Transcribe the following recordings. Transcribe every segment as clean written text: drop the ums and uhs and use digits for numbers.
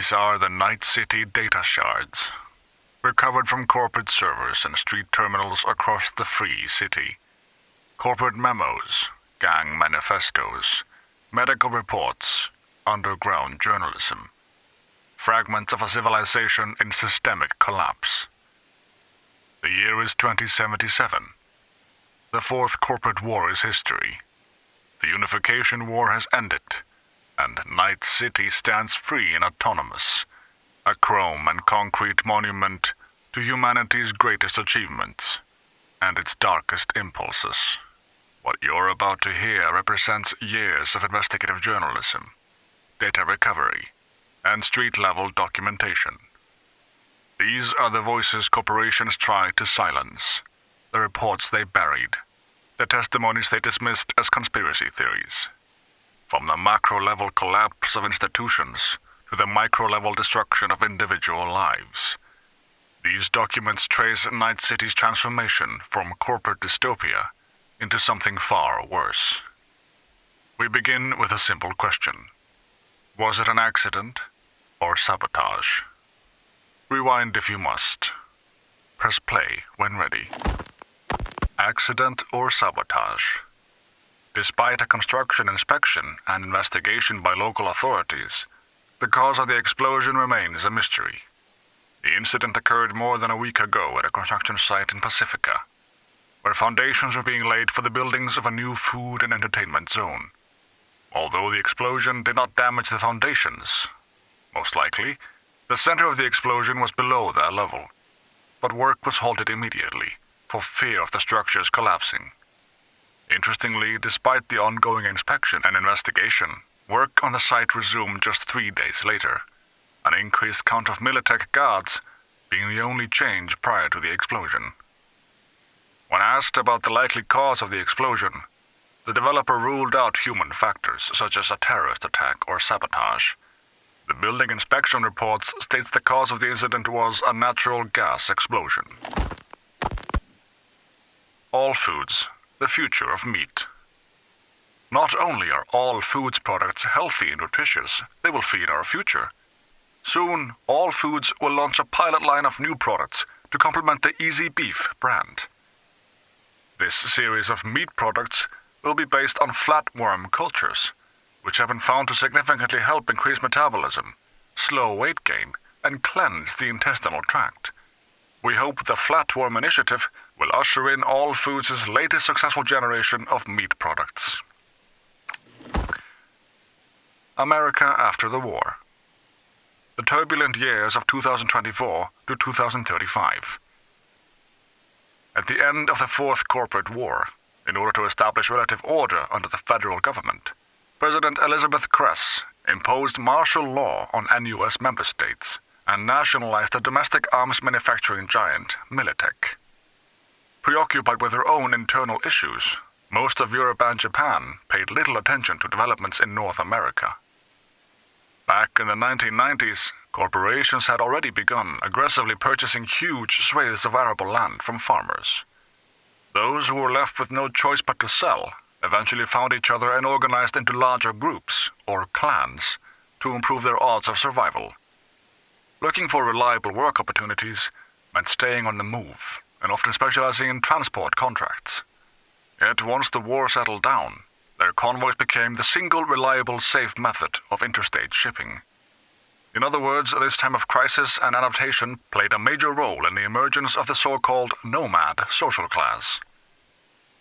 These are the Night City data shards, recovered from corporate servers and street terminals across the free city. Corporate memos, gang manifestos, medical reports, underground journalism. Fragments of a civilization in systemic collapse. The year is 2077. The Fourth Corporate War is history. The Unification War has ended, and Night City stands free and autonomous, a chrome and concrete monument to humanity's greatest achievements and its darkest impulses. What you're about to hear represents years of investigative journalism, data recovery, and street-level documentation. These are the voices corporations tried to silence, the reports they buried, the testimonies they dismissed as conspiracy theories. From the macro-level collapse of institutions to the micro-level destruction of individual lives. These documents trace Night City's transformation from corporate dystopia into something far worse. We begin with a simple question. Was it an accident or sabotage? Rewind if you must. Press play when ready. Accident or sabotage? Despite a construction inspection and investigation by local authorities, the cause of the explosion remains a mystery. The incident occurred more than a week ago at a construction site in Pacifica, where foundations were being laid for the buildings of a new food and entertainment zone. Although the explosion did not damage the foundations, most likely, the center of the explosion was below that level, but work was halted immediately for fear of the structures collapsing. Interestingly, despite the ongoing inspection and investigation, work on the site resumed just 3 days later, an increased count of Militech guards being the only change prior to the explosion. When asked about the likely cause of the explosion, the developer ruled out human factors such as a terrorist attack or sabotage. The building inspection reports states the cause of the incident was a natural gas explosion. All foods, the future of meat. Not only are all foods products healthy and nutritious, they will feed our future. Soon, All Foods will launch a pilot line of new products to complement the Easy Beef brand. This series of meat products will be based on flatworm cultures, which have been found to significantly help increase metabolism, slow weight gain, and cleanse the intestinal tract. We hope the Flatworm Initiative will usher in All Foods' latest successful generation of meat products. America after the war. The turbulent years of 2024 to 2035. At the end of the Fourth Corporate War, in order to establish relative order under the federal government, President Elizabeth Kress imposed martial law on NUS member states and nationalized the domestic arms manufacturing giant Militech. Preoccupied with their own internal issues, most of Europe and Japan paid little attention to developments in North America. Back in the 1990s, corporations had already begun aggressively purchasing huge swathes of arable land from farmers. Those who were left with no choice but to sell eventually found each other and organized into larger groups, or clans, to improve their odds of survival. Looking for reliable work opportunities meant staying on the move, and often specializing in transport contracts. Yet once the war settled down, their convoys became the single reliable, safe method of interstate shipping. In other words, this time of crisis and adaptation played a major role in the emergence of the so-called nomad social class.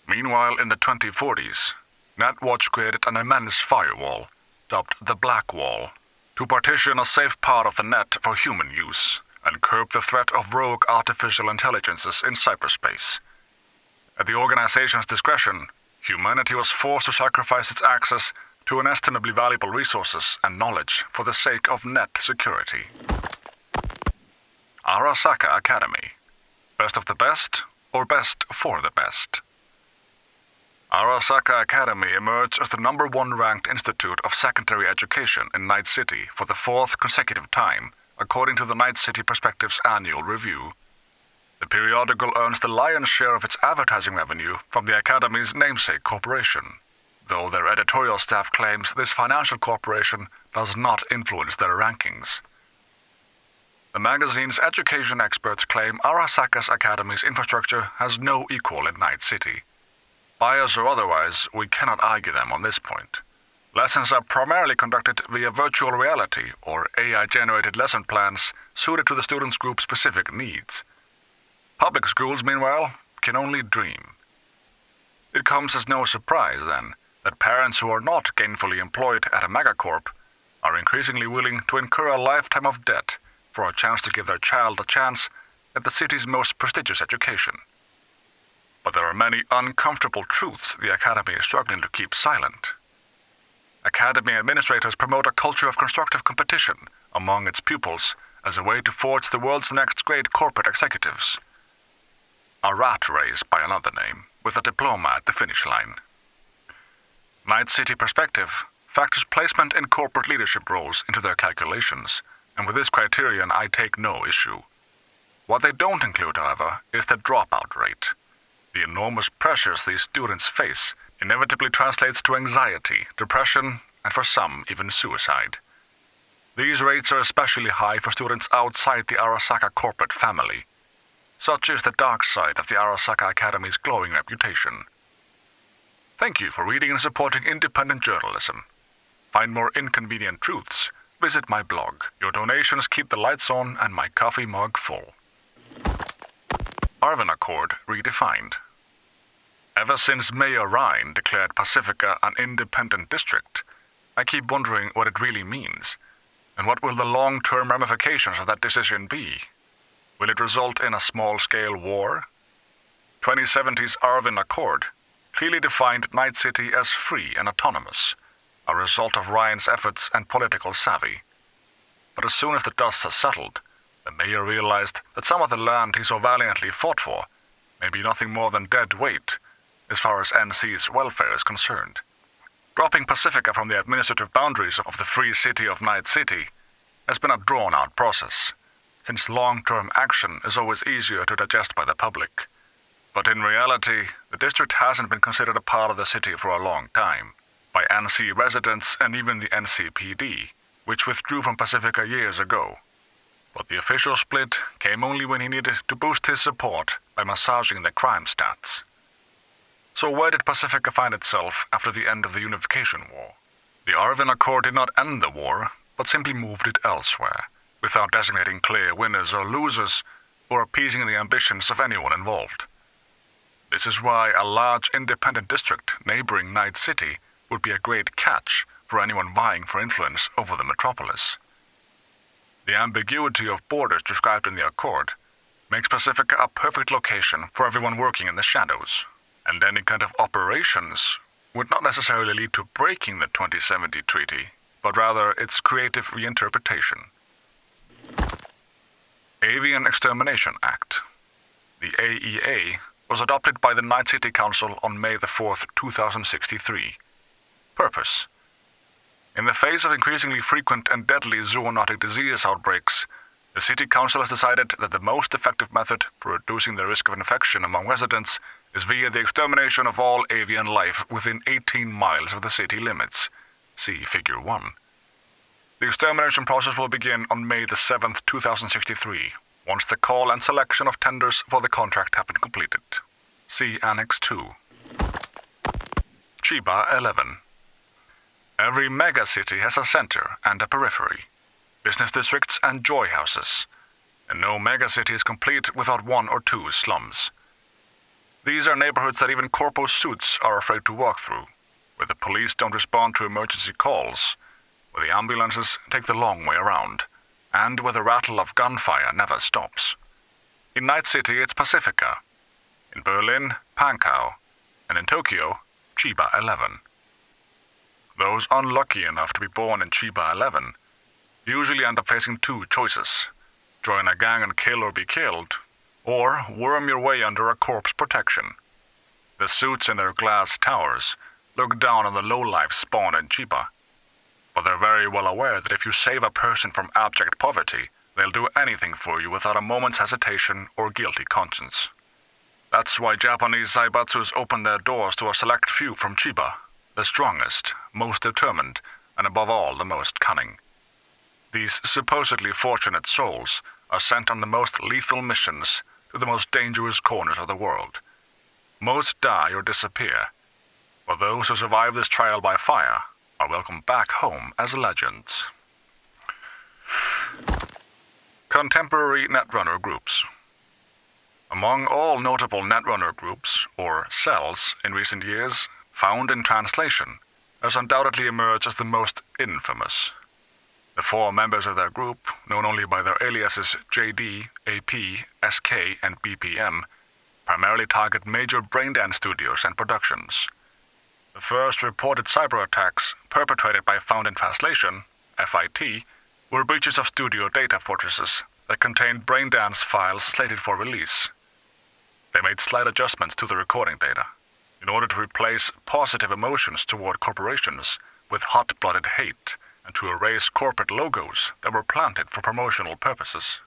Meanwhile, in the 2040s, NetWatch created an immense firewall, dubbed the Black Wall, to partition a safe part of the net for human use and curb the threat of rogue artificial intelligences in cyberspace. At the organization's discretion, humanity was forced to sacrifice its access to inestimably valuable resources and knowledge for the sake of net security. Arasaka Academy. Best of the best, or best for the best? Arasaka Academy emerged as the #1 ranked institute of secondary education in Night City for the 4th consecutive time, according to the Night City Perspective's annual review. The periodical earns the lion's share of its advertising revenue from the Academy's namesake corporation, though their editorial staff claims this financial corporation does not influence their rankings. The magazine's education experts claim Arasaka's academy's infrastructure has no equal in Night City. Bias or otherwise, we cannot argue them on this point. Lessons are primarily conducted via virtual reality or AI-generated lesson plans suited to the students' group's specific needs. Public schools, meanwhile, can only dream. It comes as no surprise, then, that parents who are not gainfully employed at a megacorp are increasingly willing to incur a lifetime of debt for a chance to give their child a chance at the city's most prestigious education. But there are many uncomfortable truths the Academy is struggling to keep silent. Academy administrators promote a culture of constructive competition among its pupils as a way to forge the world's next great corporate executives. A rat race by another name, with a diploma at the finish line. Night City Perspective factors placement in corporate leadership roles into their calculations, and with this criterion I take no issue. What they don't include, however, is the dropout rate. The enormous pressures these students face inevitably translates to anxiety, depression, and for some, even suicide. These rates are especially high for students outside the Arasaka corporate family. Such is the dark side of the Arasaka Academy's glowing reputation. Thank you for reading and supporting independent journalism. Find more inconvenient truths, visit my blog. Your donations keep the lights on and my coffee mug full. Arvin Accord redefined. Ever since Mayor Ryan declared Pacifica an independent district, I keep wondering what it really means, and what will the long-term ramifications of that decision be? Will it result in a small-scale war? 2070's Arvin Accord clearly defined Night City as free and autonomous, a result of Ryan's efforts and political savvy. But as soon as the dust has settled, the mayor realized that some of the land he so valiantly fought for may be nothing more than dead weight as far as NC's welfare is concerned. Dropping Pacifica from the administrative boundaries of the free city of Night City has been a drawn-out process, since long-term action is always easier to digest by the public. But in reality, the district hasn't been considered a part of the city for a long time, by NC residents and even the NCPD, which withdrew from Pacifica years ago. But the official split came only when he needed to boost his support by massaging the crime stats. So where did Pacifica find itself after the end of the Unification War? The Arvin Accord did not end the war, but simply moved it elsewhere, without designating clear winners or losers, or appeasing the ambitions of anyone involved. This is why a large independent district neighboring Night City would be a great catch for anyone vying for influence over the metropolis. The ambiguity of borders described in the Accord makes Pacifica a perfect location for everyone working in the shadows, and any kind of operations would not necessarily lead to breaking the 2070 treaty, but rather its creative reinterpretation. Avian Extermination Act. The AEA was adopted by the Night City Council on May 4, 2063. Purpose. In the face of increasingly frequent and deadly zoonotic disease outbreaks, the City Council has decided that the most effective method for reducing the risk of infection among residents is via the extermination of all avian life within 18 miles of the city limits. See Figure 1. The extermination process will begin on May 7, 2063, once the call and selection of tenders for the contract have been completed. See Annex 2. Chiba 11. Every megacity has a center and a periphery, business districts and joy houses, and no megacity is complete without one or two slums. These are neighborhoods that even corpo suits are afraid to walk through, where the police don't respond to emergency calls, where the ambulances take the long way around, and where the rattle of gunfire never stops. In Night City, it's Pacifica. In Berlin, Pankow. And in Tokyo, Chiba 11. Those unlucky enough to be born in Chiba 11 usually end up facing two choices: join a gang and kill or be killed, or worm your way under a corpse protection. The suits in their glass towers look down on the lowlife spawn in Chiba, but they're very well aware that if you save a person from abject poverty, they'll do anything for you without a moment's hesitation or guilty conscience. That's why Japanese zaibatsus open their doors to a select few from Chiba, the strongest, most determined, and above all the most cunning. These supposedly fortunate souls are sent on the most lethal missions to the most dangerous corners of the world. Most die or disappear, while those who survive this trial by fire are welcomed back home as legends. Contemporary Netrunner groups. Among all notable Netrunner groups, or cells, in recent years, found in translation, has undoubtedly emerged as the most infamous. The four members of their group, known only by their aliases JD, AP, SK, and BPM, primarily target major braindance studios and productions. The first reported cyber attacks perpetrated by Found in Translation, FIT, were breaches of studio data fortresses that contained braindance files slated for release. They made slight adjustments to the recording data in order to replace positive emotions toward corporations with hot-blooded hate and to erase corporate logos that were planted for promotional purposes.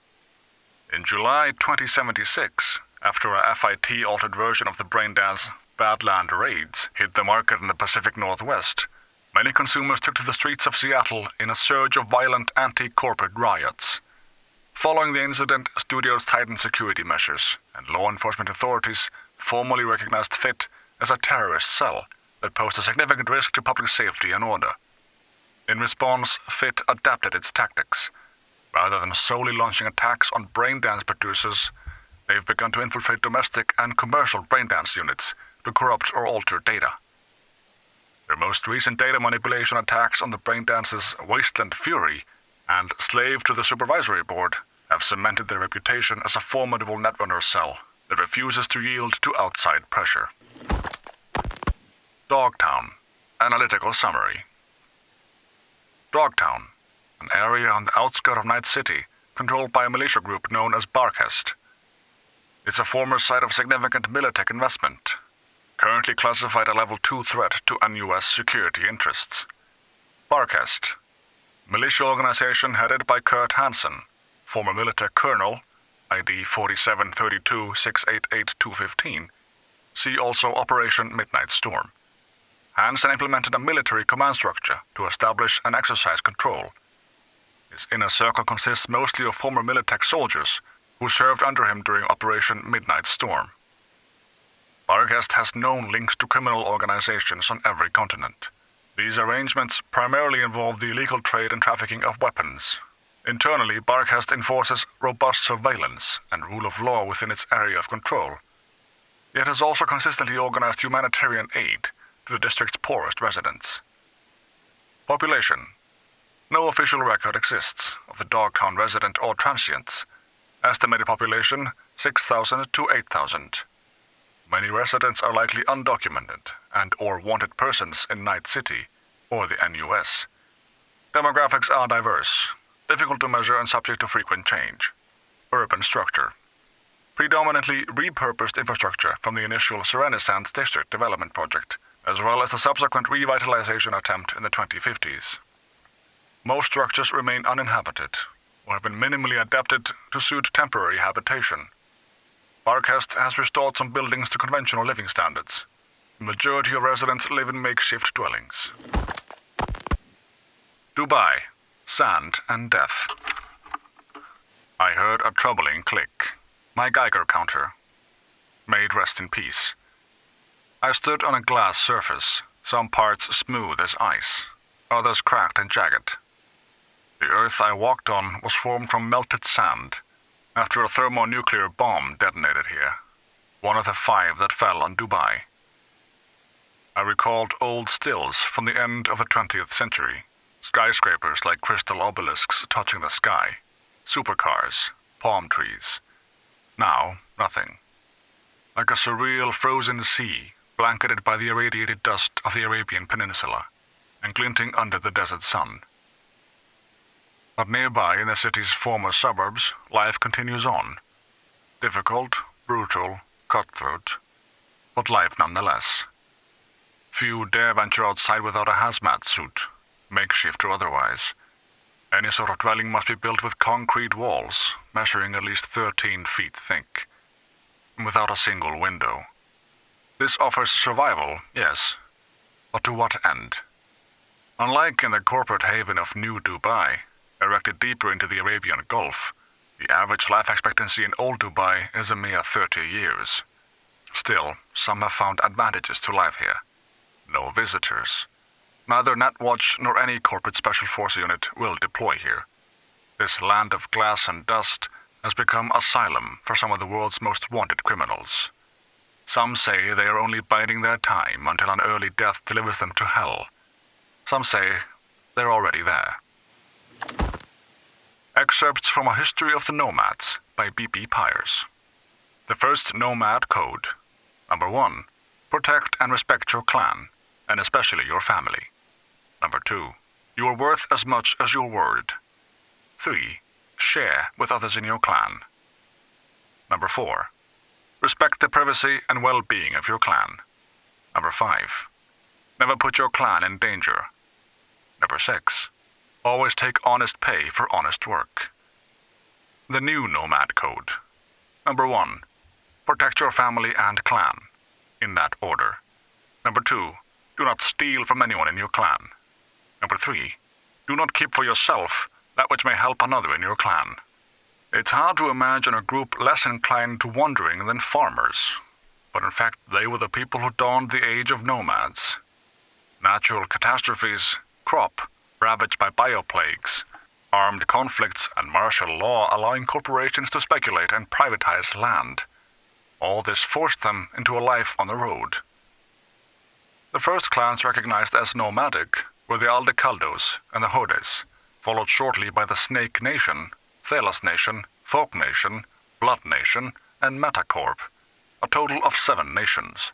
In July 2076, after a FIT-altered version of the braindance Badland Raids hit the market in the Pacific Northwest, many consumers took to the streets of Seattle in a surge of violent anti-corporate riots. Following the incident, studios tightened security measures, and law enforcement authorities formally recognized FIT as a terrorist cell that posed a significant risk to public safety and order. In response, FIT adapted its tactics. Rather than solely launching attacks on braindance producers, they've begun to infiltrate domestic and commercial braindance units to corrupt or alter data. Their most recent data manipulation attacks on the braindance's Wasteland Fury and Slave to the Supervisory Board have cemented their reputation as a formidable Netrunner cell that refuses to yield to outside pressure. Dogtown. Analytical Summary. Dogtown, an area on the outskirts of Night City, controlled by a militia group known as Barcast. It's a former site of significant Militech investment, currently classified a Level 2 threat to un-US security interests. Barcast, militia organization headed by Kurt Hansen, former Militech colonel, ID 4732688215. See also Operation Midnight Storm. Hansen implemented a military command structure to establish and exercise control. His inner circle consists mostly of former Militech soldiers who served under him during Operation Midnight Storm. Barcast has known links to criminal organizations on every continent. These arrangements primarily involve the illegal trade and trafficking of weapons. Internally, Barcast enforces robust surveillance and rule of law within its area of control. It has also consistently organized humanitarian aid to the district's poorest residents. Population. No official record exists of the Dogtown resident or transients. Estimated population 6,000 to 8,000. Many residents are likely undocumented and or wanted persons in Night City or the NUS. Demographics are diverse, difficult to measure and subject to frequent change. Urban structure. Predominantly repurposed infrastructure from the initial Serenisance District Development Project, as well as the subsequent revitalization attempt in the 2050s. Most structures remain uninhabited or have been minimally adapted to suit temporary habitation. Barcast has restored some buildings to conventional living standards. The majority of residents live in makeshift dwellings. Dubai. Sand and death. I heard a troubling click. My Geiger counter. May it rest in peace. I stood on a glass surface, some parts smooth as ice, others cracked and jagged. The earth I walked on was formed from melted sand, after a thermonuclear bomb detonated here, one of the 5 that fell on Dubai. I recalled old stills from the end of the 20th century, skyscrapers like crystal obelisks touching the sky, supercars, palm trees. Now, nothing. Like a surreal frozen sea, blanketed by the irradiated dust of the Arabian Peninsula, and glinting under the desert sun. But nearby, in the city's former suburbs, life continues on. Difficult, brutal, cutthroat, but life nonetheless. Few dare venture outside without a hazmat suit, makeshift or otherwise. Any sort of dwelling must be built with concrete walls, measuring at least 13 feet thick, and without a single window. This offers survival, yes, but to what end? Unlike in the corporate haven of New Dubai, erected deeper into the Arabian Gulf, The average life expectancy in old Dubai is a mere 30 years. Still, some have found advantages to life here. No visitors. Neither Netwatch nor any corporate special force unit will deploy here. This land of glass and dust has become asylum for some of the world's most wanted criminals. Some say they are only biding their time until an early death delivers them to hell. Some say they're already there. Excerpts from A History of the Nomads by B.B. Pyers. The first Nomad Code. Number 1. Protect and respect your clan, and especially your family. Number 2. You are worth as much as your word. 3. Share with others in your clan. Number 4. Respect the privacy and well-being of your clan. Number 5. Never put your clan in danger. Number 6. Always take honest pay for honest work. The new Nomad Code. Number 1. Protect your family and clan. In that order. Number 2. Do not steal from anyone in your clan. Number 3. Do not keep for yourself that which may help another in your clan. It's hard to imagine a group less inclined to wandering than farmers, but in fact they were the people who dawned the age of nomads. Natural catastrophes, crop, ravaged by bioplagues, armed conflicts and martial law allowing corporations to speculate and privatize land. All this forced them into a life on the road. The first clans recognized as nomadic were the Aldecaldos and the Hodes, followed shortly by the Snake Nation, Thalos Nation, Folk Nation, Blood Nation, and Metacorp, a total of 7 nations.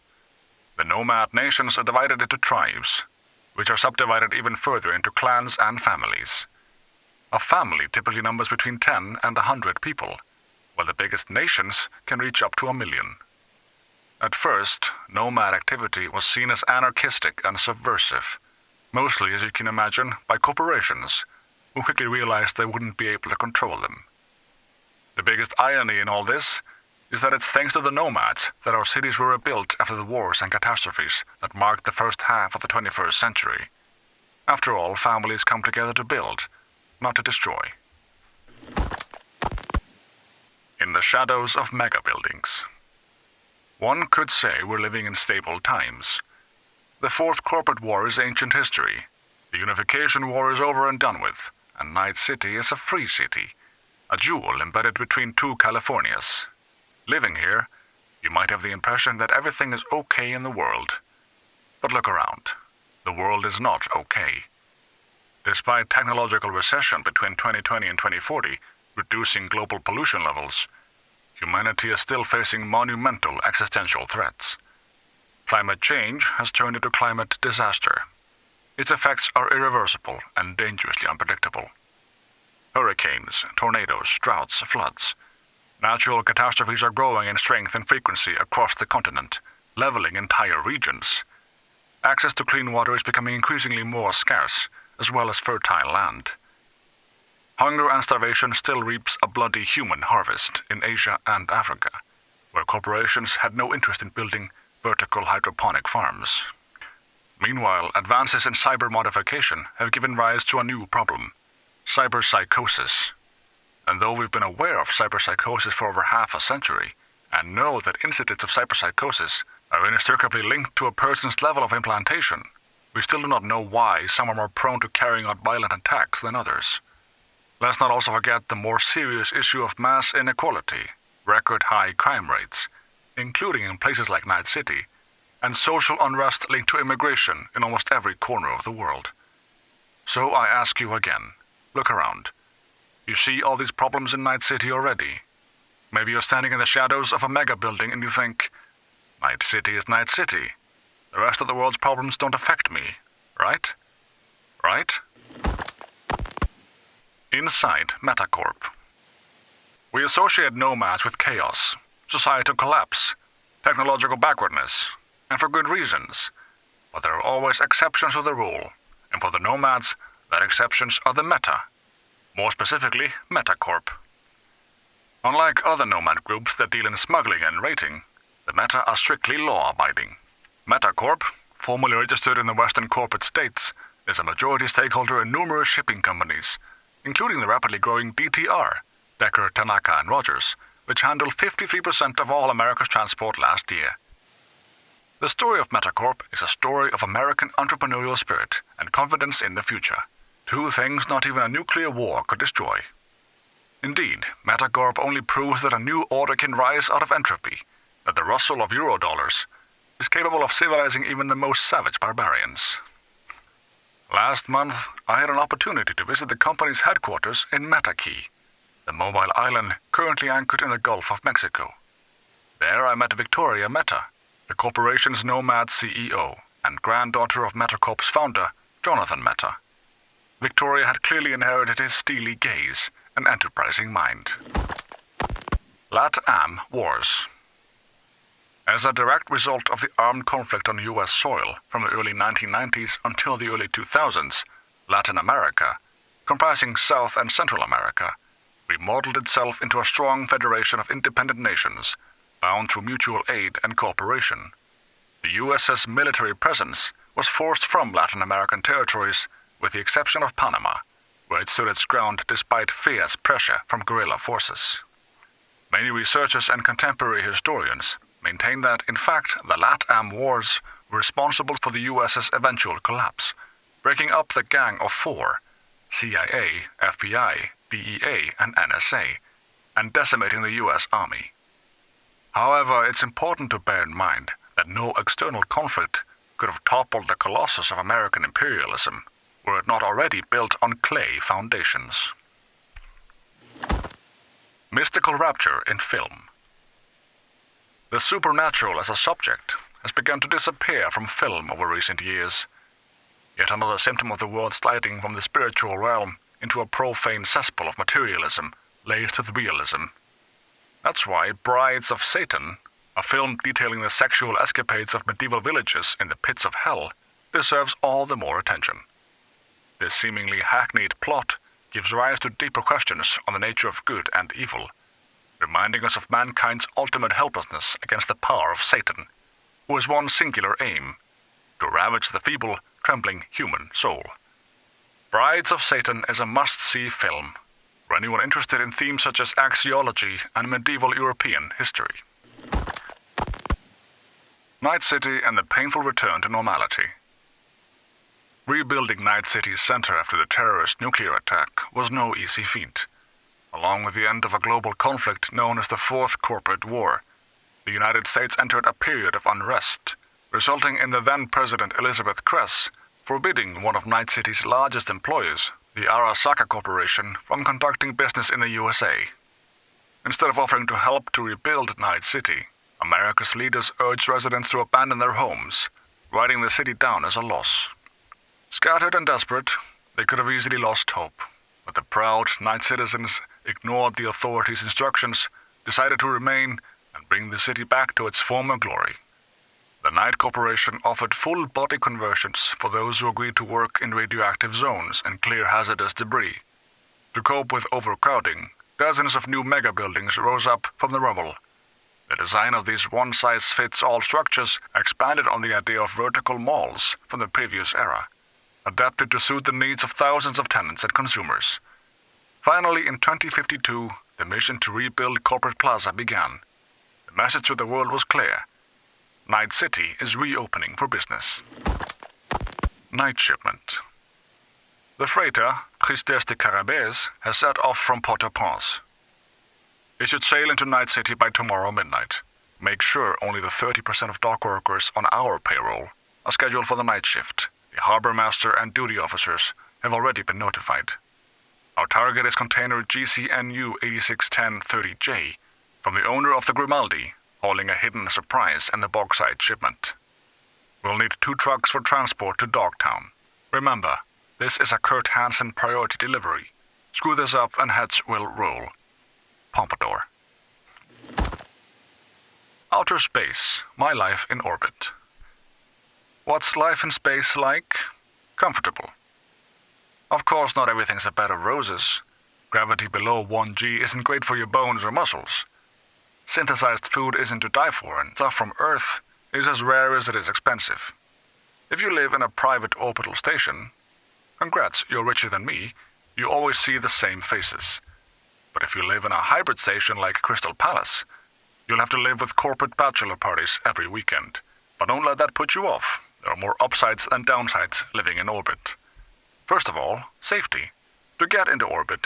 The nomad nations are divided into tribes, which are subdivided even further into clans and families. A family typically numbers between 10 and 100 people, while the biggest nations can reach up to 1 million. At first, nomad activity was seen as anarchistic and subversive, mostly, as you can imagine, by corporations, who quickly realized they wouldn't be able to control them. The biggest irony in all this is that it's thanks to the nomads that our cities were rebuilt after the wars and catastrophes that marked the first half of the 21st century. After all, families come together to build, not to destroy. In the shadows of mega buildings. One could say we're living in stable times. The Fourth Corporate War is ancient history. The Unification War is over and done with, and Night City is a free city, a jewel embedded between 2 Californias. Living here, you might have the impression that everything is okay in the world. But look around. The world is not okay. Despite technological recession between 2020 and 2040, reducing global pollution levels, humanity is still facing monumental existential threats. Climate change has turned into climate disaster. Its effects are irreversible and dangerously unpredictable. Hurricanes, tornadoes, droughts, floods. Natural catastrophes are growing in strength and frequency across the continent, leveling entire regions. Access to clean water is becoming increasingly more scarce, as well as fertile land. Hunger and starvation still reaps a bloody human harvest in Asia and Africa, where corporations had no interest in building vertical hydroponic farms. Meanwhile, advances in cyber modification have given rise to a new problem, cyberpsychosis. And though we've been aware of cyberpsychosis for over half a century, and know that incidents of cyberpsychosis are inextricably linked to a person's level of implantation, we still do not know why some are more prone to carrying out violent attacks than others. Let's not also forget the more serious issue of mass inequality, record high crime rates, including in places like Night City, and social unrest linked to immigration in almost every corner of the world. So I ask you again, look around. You see all these problems in Night City already. Maybe you're standing in the shadows of a mega building and you think, Night City is Night City. The rest of the world's problems don't affect me, right? Right? Inside Metacorp. We associate nomads with chaos, societal collapse, technological backwardness, and for good reasons. But there are always exceptions to the rule, and for the nomads, that exceptions are the meta. More specifically, Metacorp. Unlike other nomad groups that deal in smuggling and raiding, the Meta are strictly law-abiding. Metacorp, formally registered in the Western corporate states, is a majority stakeholder in numerous shipping companies, including the rapidly growing DTR, Decker, Tanaka, and Rogers, which handled 53% of all America's transport last year. The story of Metacorp is a story of American entrepreneurial spirit and confidence in the future, two things not even a nuclear war could destroy. Indeed, Metacorp only proves that a new order can rise out of entropy, that the rustle of eurodollars is capable of civilizing even the most savage barbarians. Last month, I had an opportunity to visit the company's headquarters in Metakey, the mobile island currently anchored in the Gulf of Mexico. There I met Victoria Meta, the corporation's nomad CEO and granddaughter of Metacorp's founder, Jonathan Meta. Victoria had clearly inherited his steely gaze and enterprising mind. LatAm Wars. As a direct result of the armed conflict on U.S. soil from the early 1990s until the early 2000s, Latin America, comprising South and Central America, remodeled itself into a strong federation of independent nations, bound through mutual aid and cooperation. The US's military presence was forced from Latin American territories, with the exception of Panama, where it stood its ground despite fierce pressure from guerrilla forces. Many researchers and contemporary historians maintain that, in fact, the LatAm Wars were responsible for the US's eventual collapse, breaking up the Gang of Four, CIA, FBI, DEA, and NSA, and decimating the U.S. Army. However, it's important to bear in mind that no external conflict could have toppled the colossus of American imperialism, were it not already built on clay foundations. Mystical rapture in film. The supernatural as a subject has begun to disappear from film over recent years. Yet another symptom of the world sliding from the spiritual realm into a profane cesspool of materialism, laced with realism. That's why Brides of Satan, a film detailing the sexual escapades of medieval villages in the pits of hell, deserves all the more attention. This seemingly hackneyed plot gives rise to deeper questions on the nature of good and evil, reminding us of mankind's ultimate helplessness against the power of Satan, who has one singular aim: to ravage the feeble, trembling human soul. Brides of Satan is a must-see film for anyone interested in themes such as axiology and medieval European history. Night City and the painful return to normality. Rebuilding Night City's center after the terrorist nuclear attack was no easy feat. Along with the end of a global conflict known as the Fourth Corporate War, the United States entered a period of unrest, resulting in the then-President Elizabeth Kress forbidding one of Night City's largest employers, the Arasaka Corporation, from conducting business in the USA. Instead of offering to help to rebuild Night City, America's leaders urged residents to abandon their homes, writing the city down as a loss. Scattered and desperate, they could have easily lost hope, but the proud Night citizens ignored the authorities' instructions, decided to remain, and bring the city back to its former glory. The Night Corporation offered full-body conversions for those who agreed to work in radioactive zones and clear hazardous debris. To cope with overcrowding, dozens of new mega-buildings rose up from the rubble. The design of these one-size-fits-all structures expanded on the idea of vertical malls from the previous era, adapted to suit the needs of thousands of tenants and consumers. Finally, in 2052, the mission to rebuild Corporate Plaza began. The message to the world was clear: Night City is reopening for business. Night shipment. The freighter, Tristesse de Carabes, has set off from Port-au-Prince. It should sail into Night City by tomorrow midnight. Make sure only the 30% of dock workers on our payroll are scheduled for the night shift. The harbor master and duty officers have already been notified. Our target is container GCNU 861030J from the owner of the Grimaldi, hauling a hidden surprise in the bauxite shipment. We'll need 2 trucks for transport to Dogtown. Remember, this is a Kurt Hansen priority delivery. Screw this up and heads will roll. Pompadour. Outer space, my life in orbit. What's life in space like? Comfortable. Of course, not everything's a bed of roses. Gravity below 1G isn't great for your bones or muscles. Synthesized food isn't to die for, and stuff from Earth is as rare as it is expensive. If you live in a private orbital station, congrats, you're richer than me, you always see the same faces. But if you live in a hybrid station like Crystal Palace, you'll have to live with corporate bachelor parties every weekend. But don't let that put you off. There are more upsides than downsides living in orbit. First of all, safety. To get into orbit,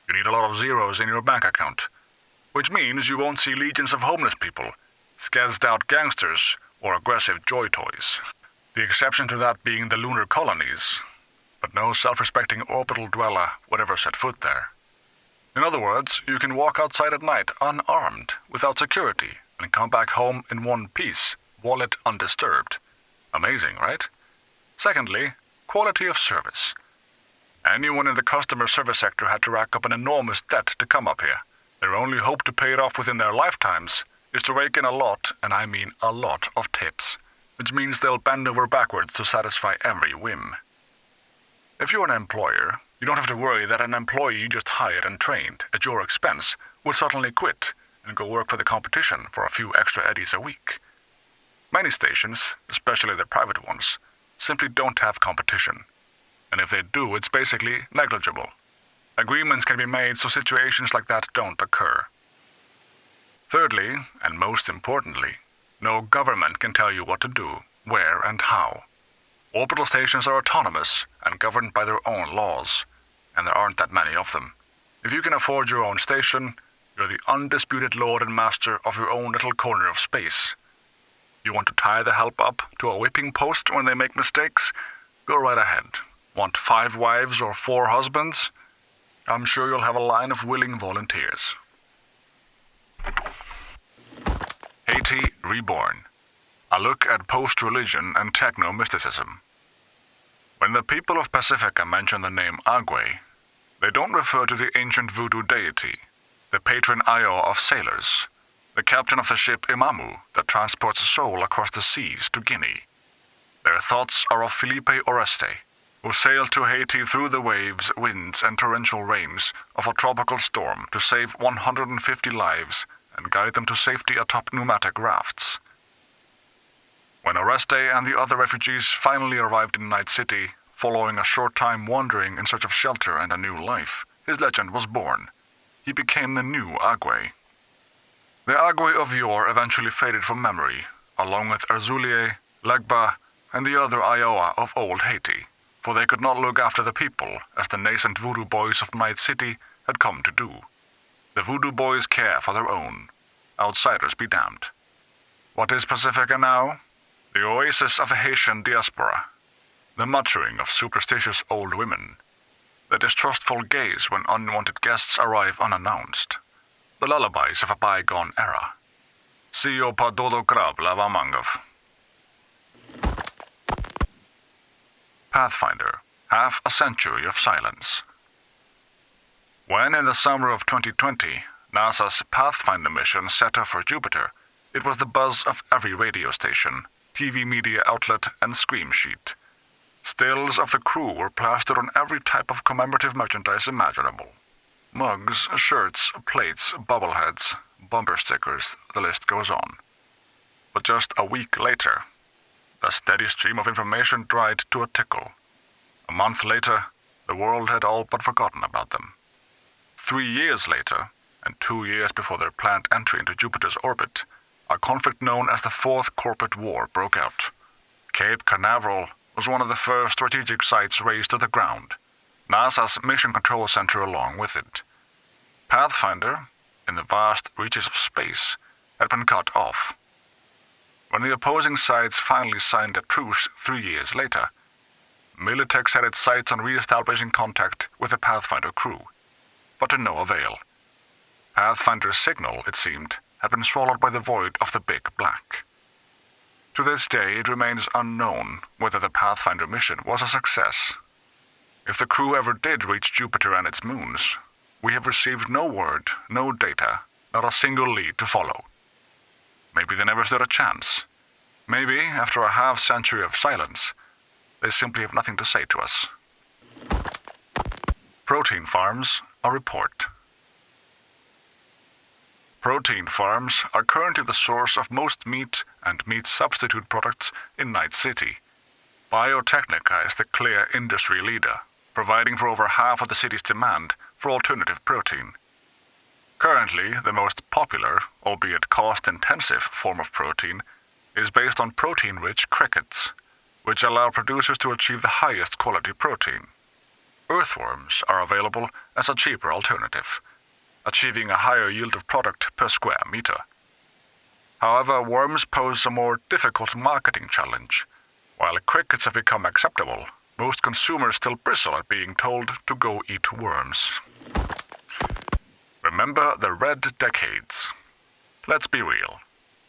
you need a lot of zeros in your bank account, which means you won't see legions of homeless people, skezzed out gangsters, or aggressive joy toys. The exception to that being the lunar colonies, but no self-respecting orbital dweller would ever set foot there. In other words, you can walk outside at night unarmed, without security, and come back home in one piece, wallet undisturbed. Amazing, right? Secondly, quality of service. Anyone in the customer service sector had to rack up an enormous debt to come up here. Their only hope to pay it off within their lifetimes is to rake in a lot, and I mean a lot, of tips, which means they'll bend over backwards to satisfy every whim. If you're an employer, you don't have to worry that an employee you just hired and trained at your expense would suddenly quit and go work for the competition for a few extra eddies a week. Many stations, especially the private ones, simply don't have competition. And if they do, it's basically negligible. Agreements can be made so situations like that don't occur. Thirdly, and most importantly, no government can tell you what to do, where, and how. Orbital stations are autonomous and governed by their own laws, and there aren't that many of them. If you can afford your own station, you're the undisputed lord and master of your own little corner of space. You want to tie the help up to a whipping post when they make mistakes? Go right ahead. Want 5 wives or 4 husbands? I'm sure you'll have a line of willing volunteers. Haiti Reborn. A look at post-religion and techno-mysticism. When the people of Pacifica mention the name Agwe, they don't refer to the ancient voodoo deity, the patron Io of sailors, the captain of the ship Imamu that transports a soul across the seas to Guinea. Their thoughts are of Felipe Oreste, who sailed to Haiti through the waves, winds, and torrential rains of a tropical storm to save 150 lives and guide them to safety atop pneumatic rafts. When Oreste and the other refugees finally arrived in Night City, following a short time wandering in search of shelter and a new life, his legend was born. He became the new Agwe. The Agwe of yore eventually faded from memory, along with Erzulie, Legba, and the other Iowa of old Haiti, for they could not look after the people as the nascent voodoo boys of Night City had come to do. The voodoo boys care for their own. Outsiders be damned. What is Pacifica now? The oasis of the Haitian diaspora. The muttering of superstitious old women. The distrustful gaze when unwanted guests arrive unannounced. The lullabies of a bygone era. Sio pa dodo krab lavamangov. Pathfinder, half a century of silence. When in the summer of 2020, NASA's Pathfinder mission set off for Jupiter, it was the buzz of every radio station, TV media outlet, and scream sheet. Stills of the crew were plastered on every type of commemorative merchandise imaginable. Mugs, shirts, plates, bobbleheads, bumper stickers, the list goes on. But just a week later, the steady stream of information dried to a tickle. A month later, the world had all but forgotten about them. 3 years later, and 2 years before their planned entry into Jupiter's orbit, a conflict known as the Fourth Corporate War broke out. Cape Canaveral was one of the first strategic sites razed to the ground, NASA's Mission Control Center along with it. Pathfinder, in the vast reaches of space, had been cut off. When the opposing sides finally signed a truce 3 years later, Militech set its sights on re-establishing contact with the Pathfinder crew, but to no avail. Pathfinder's signal, it seemed, had been swallowed by the void of the Big Black. To this day, it remains unknown whether the Pathfinder mission was a success. If the crew ever did reach Jupiter and its moons, we have received no word, no data, not a single lead to follow. Maybe they never stood a chance. Maybe, after a half-century of silence, they simply have nothing to say to us. Protein farms, a report. Protein farms are currently the source of most meat and meat substitute products in Night City. Biotechnica is the clear industry leader, providing for over half of the city's demand for alternative protein. Currently, the most popular, albeit cost-intensive, form of protein is based on protein-rich crickets, which allow producers to achieve the highest quality protein. Earthworms are available as a cheaper alternative, achieving a higher yield of product per square meter. However, worms pose a more difficult marketing challenge. While crickets have become acceptable, most consumers still bristle at being told to go eat worms. Remember the Red Decades. Let's be real.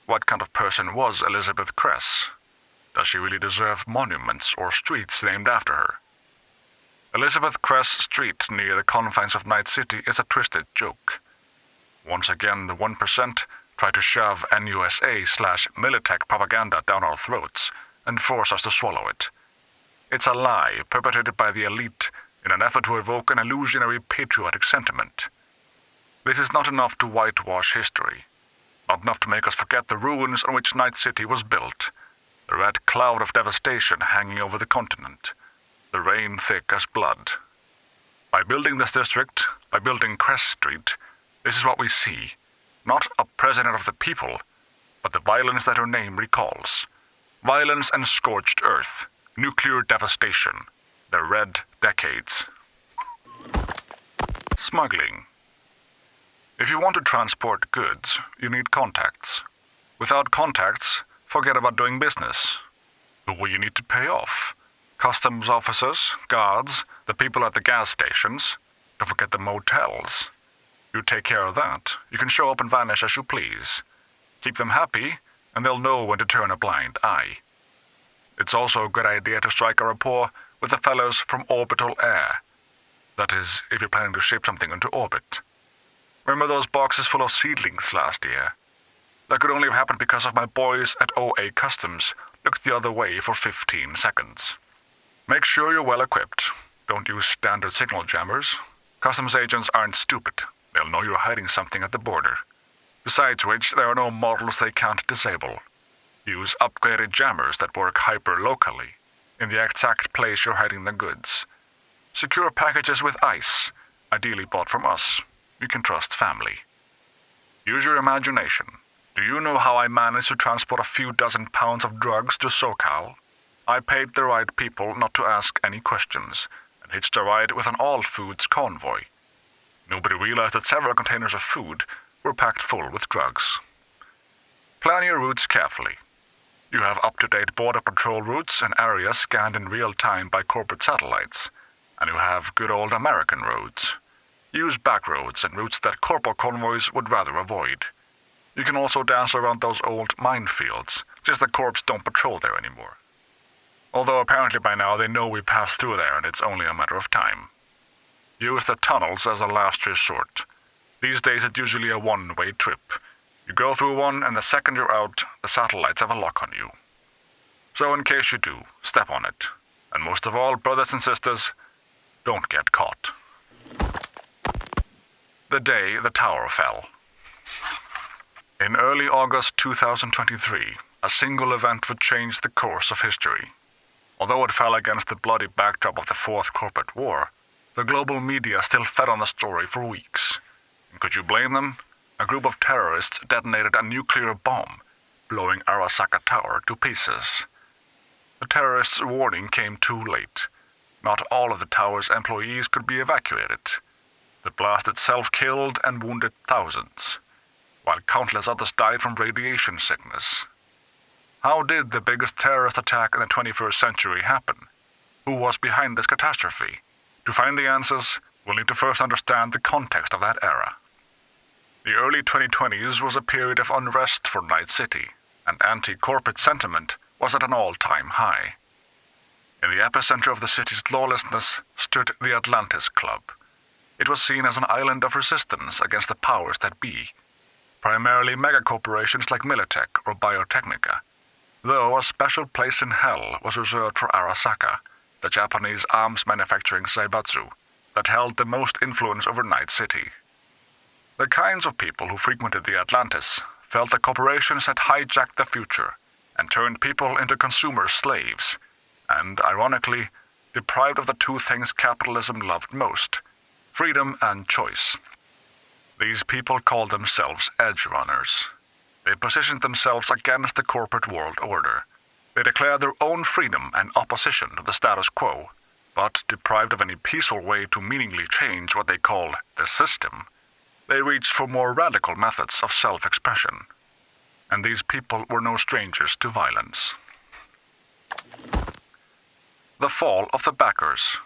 What kind of person was Elizabeth Cress? Does she really deserve monuments or streets named after her? Elizabeth Cress Street near the confines of Night City is a twisted joke. Once again, the 1% try to shove NUSA/Militech propaganda down our throats and force us to swallow it. It's a lie perpetrated by the elite in an effort to evoke an illusionary patriotic sentiment. This is not enough to whitewash history, not enough to make us forget the ruins on which Night City was built, the red cloud of devastation hanging over the continent, the rain thick as blood. By building this district, by building Cress Street, this is what we see. Not a president of the people, but the violence that her name recalls. Violence and scorched earth, nuclear devastation, the Red Decades. Smuggling. If you want to transport goods, you need contacts. Without contacts, forget about doing business. Who will you need to pay off? Customs officers, guards, the people at the gas stations. Don't forget the motels. You take care of that. You can show up and vanish as you please. Keep them happy, and they'll know when to turn a blind eye. It's also a good idea to strike a rapport with the fellows from orbital air. That is, if you're planning to ship something into orbit. Remember those boxes full of seedlings last year? That could only have happened because of my boys at OA Customs looked the other way for 15 seconds. Make sure you're well equipped. Don't use standard signal jammers. Customs agents aren't stupid. They'll know you're hiding something at the border. Besides which, there are no models they can't disable. Use upgraded jammers that work hyper-locally, in the exact place you're hiding the goods. Secure packages with ice, ideally bought from us. You can trust family. Use your imagination. Do you know how I managed to transport a few dozen pounds of drugs to SoCal? I paid the right people not to ask any questions, and hitched a ride with an all-foods convoy. Nobody realized that several containers of food were packed full with drugs. Plan your routes carefully. You have up-to-date border patrol routes and areas scanned in real time by corporate satellites, and you have good old American roads. Use back roads and routes that corporate convoys would rather avoid. You can also dance around those old minefields, just the corps don't patrol there anymore. Although apparently by now they know we passed through there and it's only a matter of time. Use the tunnels as a last resort. These days it's usually a one-way trip. You go through one and the second you're out, the satellites have a lock on you. So in case you do, step on it. And most of all, brothers and sisters, don't get caught. The day the tower fell. In early August 2023, a single event would change the course of history. Although it fell against the bloody backdrop of the Fourth Corporate War, the global media still fed on the story for weeks. And could you blame them? A group of terrorists detonated a nuclear bomb, blowing Arasaka Tower to pieces. The terrorists' warning came too late. Not all of the tower's employees could be evacuated. The blast itself killed and wounded thousands, while countless others died from radiation sickness. How did the biggest terrorist attack in the 21st century happen? Who was behind this catastrophe? To find the answers, we'll need to first understand the context of that era. The early 2020s was a period of unrest for Night City, and anti-corporate sentiment was at an all-time high. In the epicenter of the city's lawlessness stood the Atlantis Club. It was seen as an island of resistance against the powers that be, primarily megacorporations like Militech or Biotechnica, though a special place in hell was reserved for Arasaka, the Japanese arms manufacturing Zaibatsu, that held the most influence over Night City. The kinds of people who frequented the Atlantis felt that corporations had hijacked the future and turned people into consumer slaves, and, ironically, deprived of the two things capitalism loved most, freedom and choice. These people called themselves edge runners. They positioned themselves against the corporate world order. They declared their own freedom and opposition to the status quo, but deprived of any peaceful way to meaningfully change what they called the system, they reached for more radical methods of self-expression. And these people were no strangers to violence. The fall of the backers.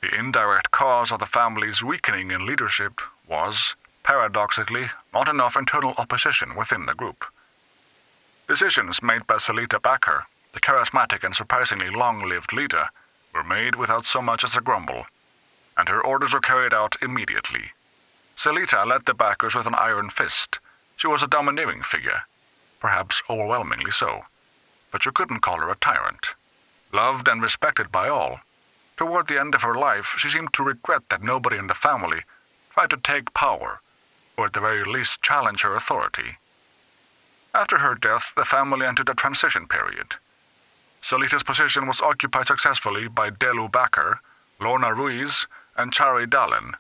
The indirect cause of the family's weakening in leadership was, paradoxically, not enough internal opposition within the group. Decisions made by Salita Backer, the charismatic and surprisingly long-lived leader, were made without so much as a grumble, and her orders were carried out immediately. Salita led the backers with an iron fist. She was a domineering figure, perhaps overwhelmingly so, but you couldn't call her a tyrant. Loved and respected by all, toward the end of her life she seemed to regret that nobody in the family tried to take power, or at the very least challenge her authority. After her death, the family entered a transition period. Salita's position was occupied successfully by Delu Backer, Lorna Ruiz, and Chari Dallin.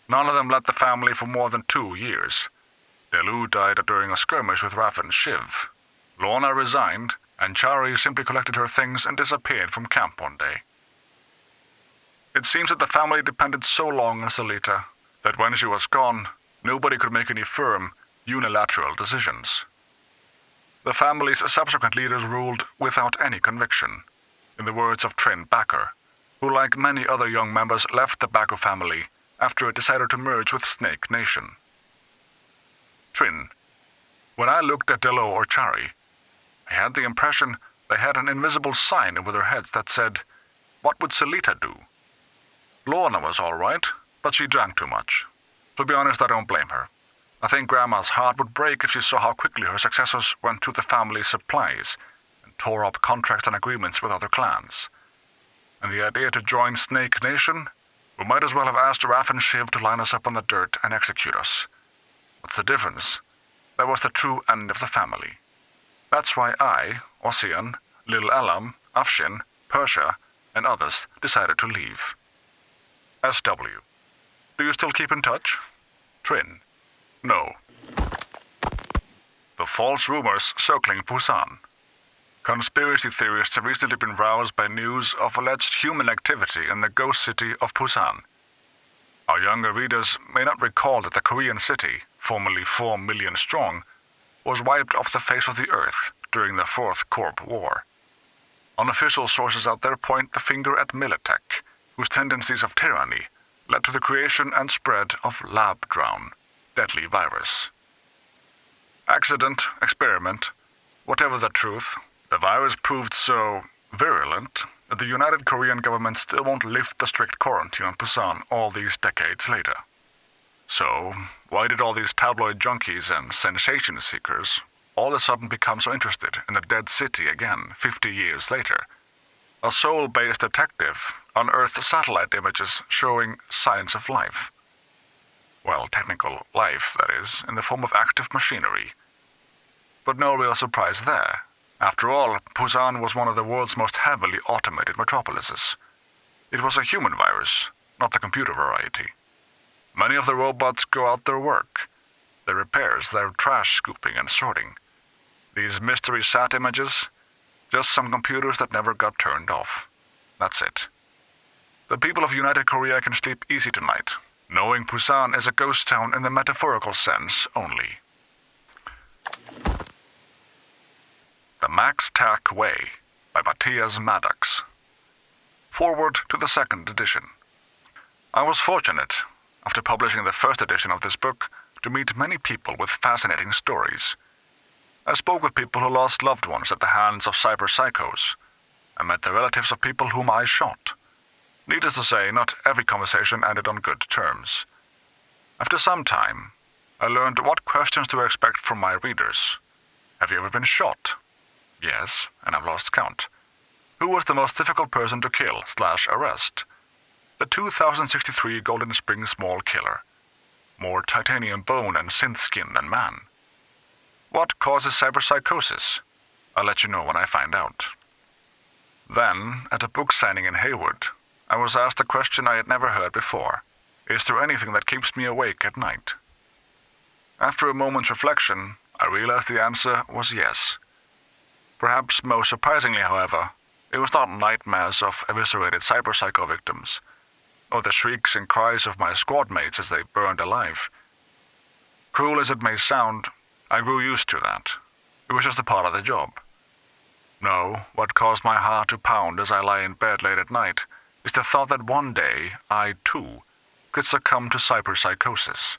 None of them led the family for more than 2 years. Delu died during a skirmish with Raffen Shiv. Lorna resigned, and Chari simply collected her things and disappeared from camp one day. It seems that the family depended so long on Salita that when she was gone, nobody could make any firm, unilateral decisions. The family's subsequent leaders ruled without any conviction, in the words of Trin Backer, who, like many other young members, left the Backer family after it decided to merge with Snake Nation. Trin: when I looked at Delo or Chari, I had the impression they had an invisible sign over their heads that said, "What would Salita do?" Lorna was all right, but she drank too much. To be honest, I don't blame her. I think Grandma's heart would break if she saw how quickly her successors went through the family's supplies and tore up contracts and agreements with other clans. And the idea to join Snake Nation? We might as well have asked Raffen Shiv to line us up on the dirt and execute us. What's the difference? That was the true end of the family. That's why I, Ossian, Lil Elam, Afshin, Persia, and others decided to leave. SW: do you still keep in touch? Trin: no. The false rumors circling Busan. Conspiracy theorists have recently been roused by news of alleged human activity in the ghost city of Busan. Our younger readers may not recall that the Korean city, formerly 4 million strong, was wiped off the face of the earth during the Fourth Corp War. Unofficial sources out there point the finger at Militech, whose tendencies of tyranny led to the creation and spread of lab drown, deadly virus. Accident, experiment, whatever the truth, the virus proved so virulent that the United Korean government still won't lift the strict quarantine on Busan all these decades later. So, why did all these tabloid junkies and sensation seekers all of a sudden become so interested in the dead city again 50 years later? A Seoul-based detective unearthed satellite images showing signs of life. Well, technical life, that is, in the form of active machinery. But no real surprise there. After all, Busan was one of the world's most heavily automated metropolises. It was a human virus, not the computer variety. Many of the robots go out their work, their repairs, their trash scooping and sorting. These mystery sat images, just some computers that never got turned off. That's it. The people of United Korea can sleep easy tonight, knowing Busan is a ghost town in the metaphorical sense only. The Max Tack Way by Matthias Maddox. Forward to the second edition. I was fortunate, after publishing the first edition of this book, to meet many people with fascinating stories. I spoke with people who lost loved ones at the hands of cyberpsychos. I met the relatives of people whom I shot. Needless to say, not every conversation ended on good terms. After some time, I learned what questions to expect from my readers. Have you ever been shot? Yes, and I've lost count. Who was the most difficult person to kill/arrest? The 2063 Golden Spring Small Killer. More titanium bone and synth skin than man. What causes cyberpsychosis? I'll let you know when I find out. Then, at a book signing in Haywood, I was asked a question I had never heard before. Is there anything that keeps me awake at night? After a moment's reflection, I realized the answer was yes. Perhaps most surprisingly, however, it was not nightmares of eviscerated cyberpsycho victims, or the shrieks and cries of my squad mates as they burned alive. Cruel as it may sound, I grew used to that. It was just a part of the job. No, what caused my heart to pound as I lie in bed late at night is the thought that one day I, too, could succumb to cyberpsychosis.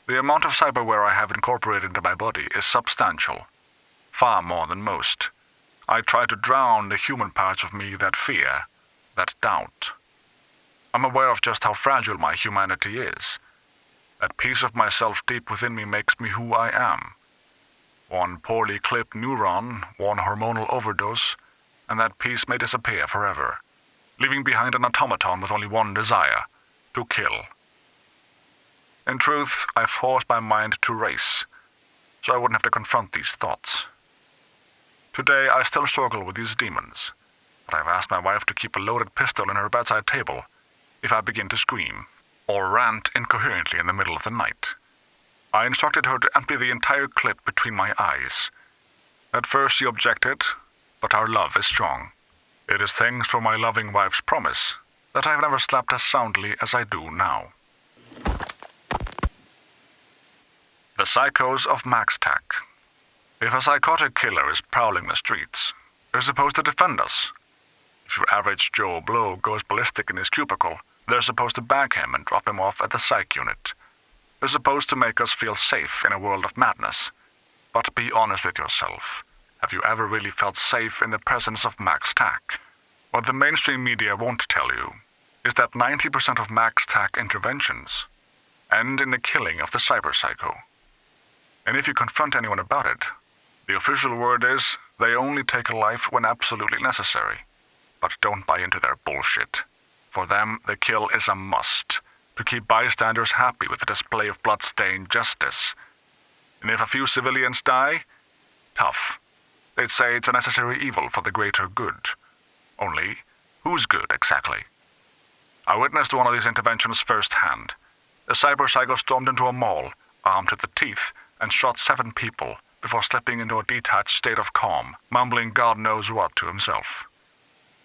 The amount of cyberware I have incorporated into my body is substantial, far more than most. I try to drown the human parts of me that fear, that doubt. I'm aware of just how fragile my humanity is. That piece of myself deep within me makes me who I am. One poorly clipped neuron, one hormonal overdose, and that piece may disappear forever, leaving behind an automaton with only one desire, to kill. In truth, I forced my mind to race, so I wouldn't have to confront these thoughts. Today, I still struggle with these demons, but I've asked my wife to keep a loaded pistol in her bedside table if I begin to scream or rant incoherently in the middle of the night. I instructed her to empty the entire clip between my eyes. At first she objected, but our love is strong. It is thanks to my loving wife's promise that I have never slept as soundly as I do now. The psychos of MaxTech. If a psychotic killer is prowling the streets, they're supposed to defend us. If your average Joe Blow goes ballistic in his cubicle, they're supposed to bag him and drop him off at the psych unit. They're supposed to make us feel safe in a world of madness. But be honest with yourself. Have you ever really felt safe in the presence of MaxTech? What the mainstream media won't tell you is that 90% of MaxTech interventions end in the killing of the cyberpsycho. And if you confront anyone about it, the official word is they only take a life when absolutely necessary. But don't buy into their bullshit. For them, the kill is a must, to keep bystanders happy with the display of blood-stained justice. And if a few civilians die, tough. They'd say it's a necessary evil for the greater good. Only, whose good exactly? I witnessed one of these interventions firsthand. The cyberpsycho stormed into a mall, armed to the teeth, and shot 7 people before slipping into a detached state of calm, mumbling God knows what to himself.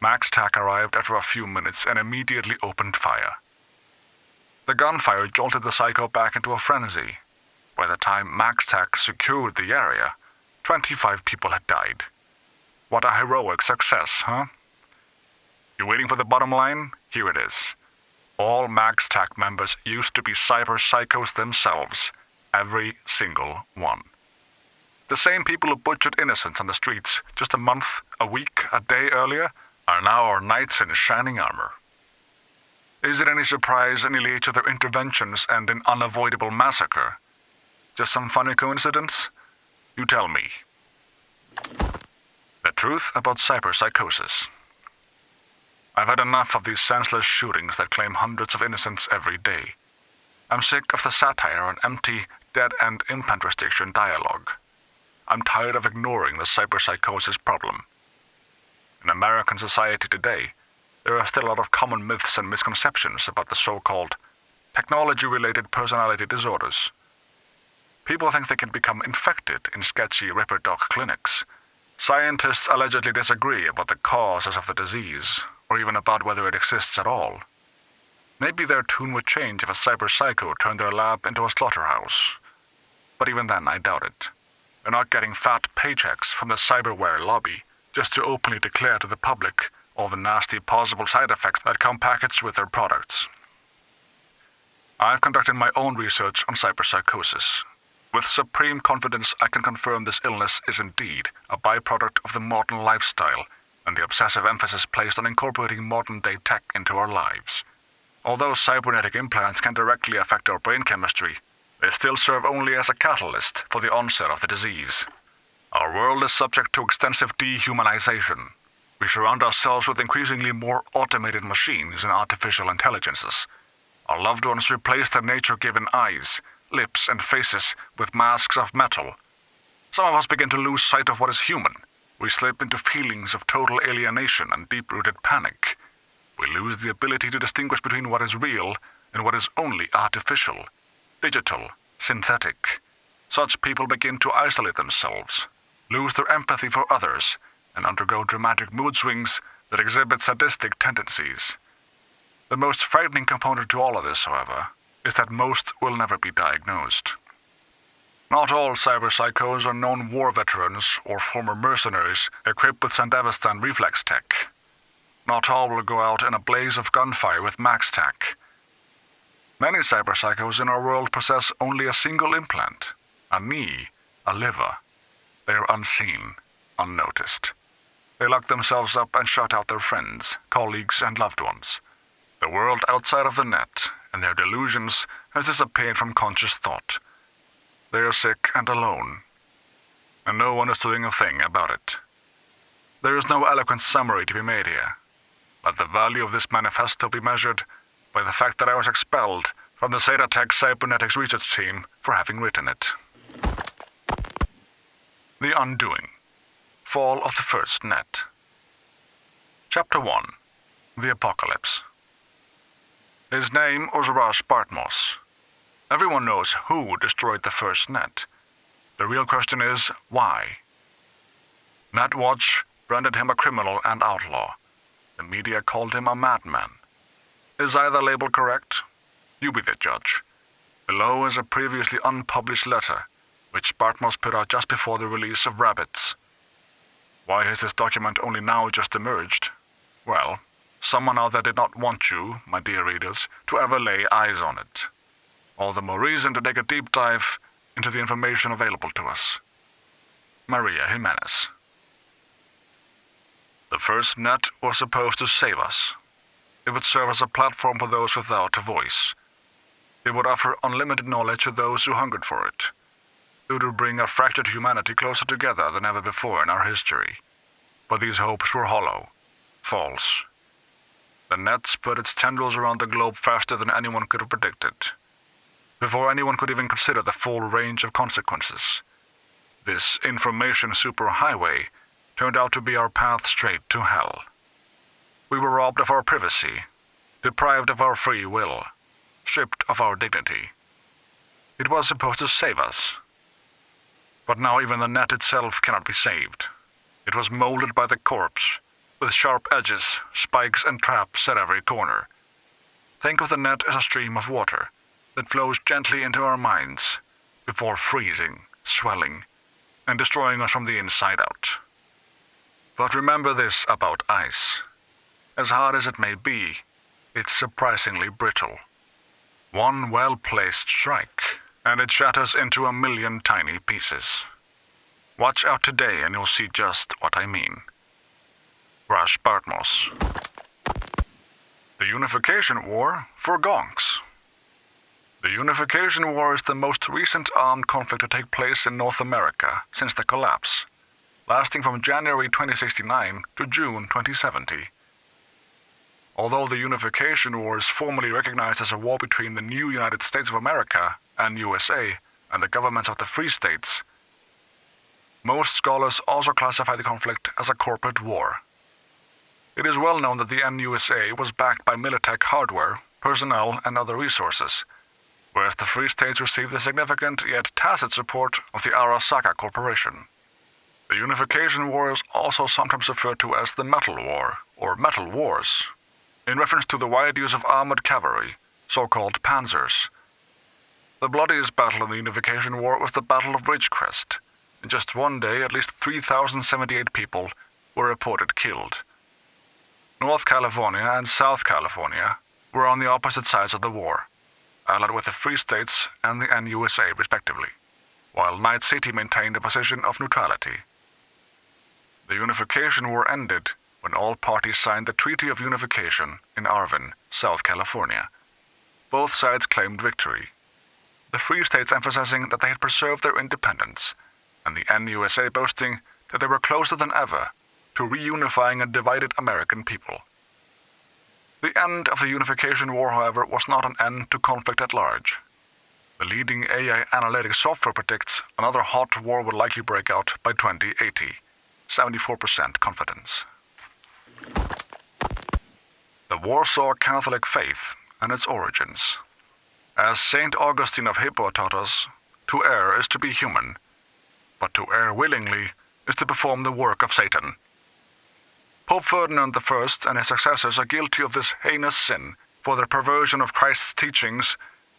MaxTech arrived after a few minutes and immediately opened fire. The gunfire jolted the psycho back into a frenzy. By the time MaxTech secured the area, 25 people had died. What a heroic success, huh? You waiting for the bottom line? Here it is. All MaxTech members used to be cyberpsychos themselves. Every single one. The same people who butchered innocents on the streets just a month, a week, a day earlier are now our knights in shining armor. Is it any surprise nearly each of their interventions end in unavoidable massacre? Just some funny coincidence? You tell me. The truth about cyberpsychosis. I've had enough of these senseless shootings that claim hundreds of innocents every day. I'm sick of the satire on empty, dead-end implant restriction dialogue. I'm tired of ignoring the cyberpsychosis problem. In American society today, there are still a lot of common myths and misconceptions about the so-called technology-related personality disorders. People think they can become infected in sketchy Ripper Doc clinics. Scientists allegedly disagree about the causes of the disease, or even about whether it exists at all. Maybe their tune would change if a cyberpsycho turned their lab into a slaughterhouse. But even then, I doubt it. They're not getting fat paychecks from the cyberware lobby just to openly declare to the public all the nasty possible side effects that come packaged with their products. I've conducted my own research on cyberpsychosis. With supreme confidence, I can confirm this illness is indeed a byproduct of the modern lifestyle and the obsessive emphasis placed on incorporating modern-day tech into our lives. Although cybernetic implants can directly affect our brain chemistry, they still serve only as a catalyst for the onset of the disease. Our world is subject to extensive dehumanization. We surround ourselves with increasingly more automated machines and artificial intelligences. Our loved ones replace their nature-given eyes, lips, and faces with masks of metal. Some of us begin to lose sight of what is human. We slip into feelings of total alienation and deep-rooted panic. We lose the ability to distinguish between what is real in what is only artificial, digital, synthetic. Such people begin to isolate themselves, lose their empathy for others, and undergo dramatic mood swings that exhibit sadistic tendencies. The most frightening component to all of this, however, is that most will never be diagnosed. Not all cyberpsychos are known war veterans or former mercenaries equipped with Sandevistan reflex tech. Not all will go out in a blaze of gunfire with max tech. Many cyberpsychos in our world possess only a single implant, a knee, a liver. They are unseen, unnoticed. They lock themselves up and shut out their friends, colleagues, and loved ones. The world outside of the net and their delusions has disappeared from conscious thought. They are sick and alone, and no one is doing a thing about it. There is no eloquent summary to be made here. Let the value of this manifesto be measured by the fact that I was expelled from the Zetatech Cybernetics research team for having written it. The Undoing. Fall of the First Net. Chapter 1. The Apocalypse. His name was Rush Bartmoss. Everyone knows who destroyed the first net. The real question is, why? NetWatch branded him a criminal and outlaw. The media called him a madman. Is either label correct? You be the judge. Below is a previously unpublished letter, which Bartmoss put out just before the release of Rabbits. Why has this document only now just emerged? Well, someone out there did not want you, my dear readers, to ever lay eyes on it. All the more reason to take a deep dive into the information available to us. Maria Jimenez. The first net was supposed to save us. It would serve as a platform for those without a voice. It would offer unlimited knowledge to those who hungered for it. It would bring a fractured humanity closer together than ever before in our history. But these hopes were hollow, false. The net spread its tendrils around the globe faster than anyone could have predicted. Before anyone could even consider the full range of consequences. This information superhighway turned out to be our path straight to hell. We were robbed of our privacy, deprived of our free will, stripped of our dignity. It was supposed to save us. But now even the net itself cannot be saved. It was molded by the corpse, with sharp edges, spikes, and traps at every corner. Think of the net as a stream of water that flows gently into our minds before freezing, swelling, and destroying us from the inside out. But remember this about ice. As hard as it may be, it's surprisingly brittle. One well-placed strike, and it shatters into a million tiny pieces. Watch out today and you'll see just what I mean. Rush Bartmoss. The Unification War for gonks. The Unification War is the most recent armed conflict to take place in North America since the collapse, lasting from January 2069 to June 2070. Although the Unification War is formally recognized as a war between the new United States of America and USA and the governments of the Free States, most scholars also classify the conflict as a corporate war. It is well known that the NUSA was backed by Militech hardware, personnel, and other resources, whereas the Free States received the significant yet tacit support of the Arasaka Corporation. The Unification War is also sometimes referred to as the Metal War, or Metal Wars, in reference to the wide use of armored cavalry, so-called panzers. The bloodiest battle in the Unification War was the Battle of Ridgecrest. In just one day, at least 3,078 people were reported killed. North California and South California were on the opposite sides of the war, allied with the Free States and the NUSA respectively, while Night City maintained a position of neutrality. The Unification War ended when all parties signed the Treaty of Unification in Arvin, South California. Both sides claimed victory, the Free States emphasizing that they had preserved their independence, and the NUSA boasting that they were closer than ever to reunifying a divided American people. The end of the Unification War, however, was not an end to conflict at large. The leading AI analytics software predicts another hot war will likely break out by 2080, 74% confidence. The Warsaw Catholic faith and its origins. As Saint Augustine of Hippo taught us, to err is to be human, but to err willingly is to perform the work of Satan. Pope Ferdinand I and his successors are guilty of this heinous sin for their perversion of Christ's teachings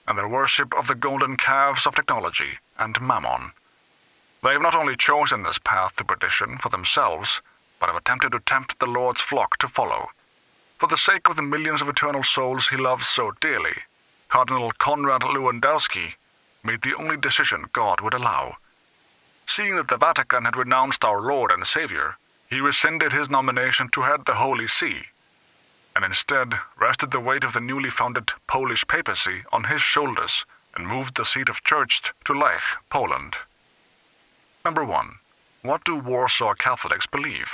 and their worship of the golden calves of technology and mammon. They have not only chosen this path to perdition for themselves, but have attempted to tempt the Lord's flock to follow. For the sake of the millions of eternal souls he loves so dearly, Cardinal Konrad Lewandowski made the only decision God would allow. Seeing that the Vatican had renounced our Lord and Savior, he rescinded his nomination to head the Holy See, and instead rested the weight of the newly founded Polish papacy on his shoulders and moved the seat of church to Lech, Poland. Number 1. What do Warsaw Catholics believe?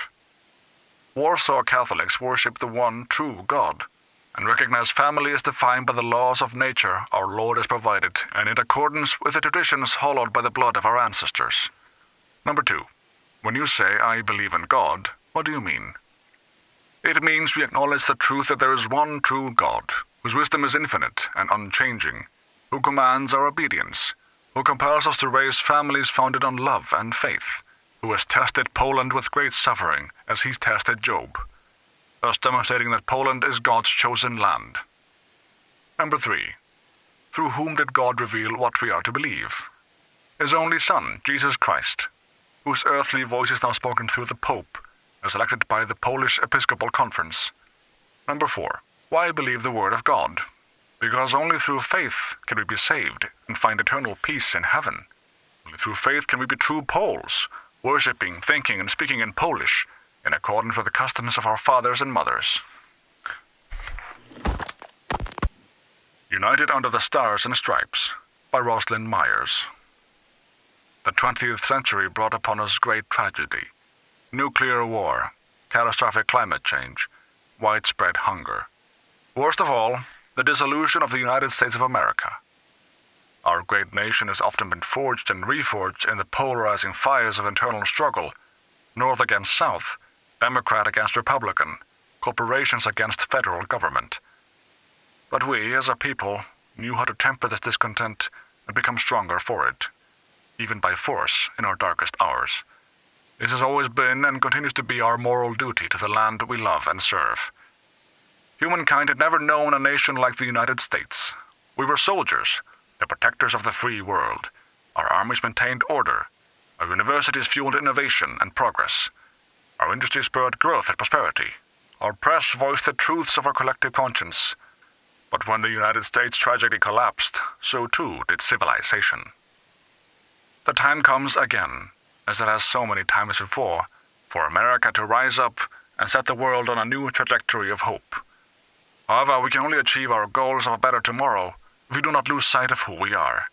Warsaw Catholics worship the one true God, and recognize family is defined by the laws of nature our Lord has provided, and in accordance with the traditions hallowed by the blood of our ancestors. Number 2. When you say, I believe in God, what do you mean? It means we acknowledge the truth that there is one true God, whose wisdom is infinite and unchanging, who commands our obedience, who compels us to raise families founded on love and faith, who has tested Poland with great suffering as he tested Job, thus demonstrating that Poland is God's chosen land. Number 3. Through whom did God reveal what we are to believe? His only Son, Jesus Christ, whose earthly voice is now spoken through the Pope, as elected by the Polish Episcopal Conference. Number 4. Why believe the Word of God? Because only through faith can we be saved and find eternal peace in heaven. Only through faith can we be true Poles, worshipping, thinking, and speaking in Polish, in accordance with the customs of our fathers and mothers. United Under the Stars and Stripes by Rosalind Myers. The 20th century brought upon us great tragedy: nuclear war, catastrophic climate change, widespread hunger. Worst of all, the dissolution of the United States of America. Our great nation has often been forged and reforged in the polarizing fires of internal struggle, North against South, Democrat against Republican, corporations against federal government. But we, as a people, knew how to temper this discontent and become stronger for it, even by force in our darkest hours. This has always been and continues to be our moral duty to the land we love and serve. Humankind had never known a nation like the United States. We were soldiers, the protectors of the free world. Our armies maintained order. Our universities fueled innovation and progress. Our industry spurred growth and prosperity. Our press voiced the truths of our collective conscience. But when the United States tragically collapsed, so too did civilization. The time comes again, as it has so many times before, for America to rise up and set the world on a new trajectory of hope. However, we can only achieve our goals of a better tomorrow if we do not lose sight of who we are.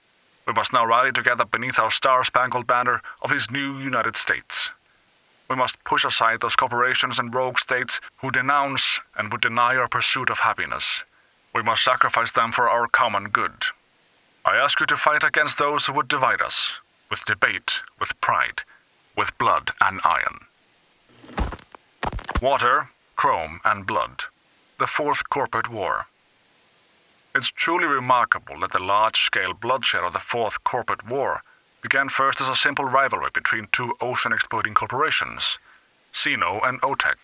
We must now rally together beneath our star-spangled banner of this new United States. We must push aside those corporations and rogue states who denounce and would deny our pursuit of happiness. We must sacrifice them for our common good. I ask you to fight against those who would divide us, with debate, with pride, with blood and iron. Water, chrome, and blood. The Fourth Corporate War. It's truly remarkable that the large-scale bloodshed of the Fourth Corporate War began first as a simple rivalry between two ocean-exploiting corporations, Sino and OTEC.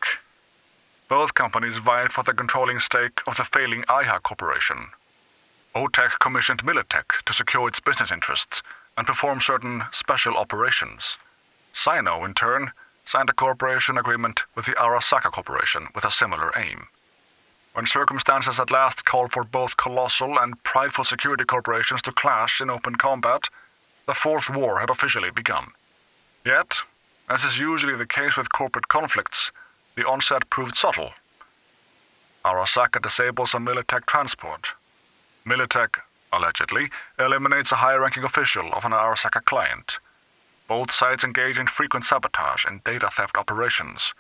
Both companies vied for the controlling stake of the failing IHA Corporation. OTEC commissioned Militech to secure its business interests and perform certain special operations. Sino, in turn, signed a cooperation agreement with the Arasaka Corporation with a similar aim. When circumstances at last called for both colossal and prideful security corporations to clash in open combat, the Fourth War had officially begun. Yet, as is usually the case with corporate conflicts, the onset proved subtle. Arasaka disables a Militech transport. Militech, allegedly, eliminates a high-ranking official of an Arasaka client. Both sides engage in frequent sabotage and data theft operations.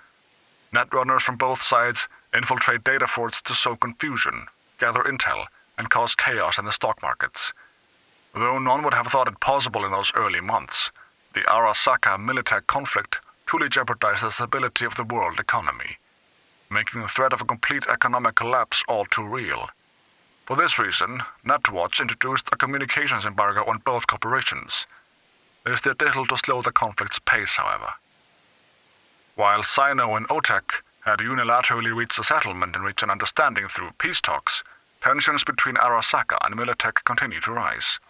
Netrunners from both sides infiltrate data forts to sow confusion, gather intel, and cause chaos in the stock markets. Though none would have thought it possible in those early months, the Arasaka-Militech conflict truly jeopardized the stability of the world economy, making the threat of a complete economic collapse all too real. For this reason, NetWatch introduced a communications embargo on both corporations. This did little to slow the conflict's pace, however. While Sino and OTEC had unilaterally reached a settlement and reached an understanding through peace talks, tensions between Arasaka and Militech continued to rise.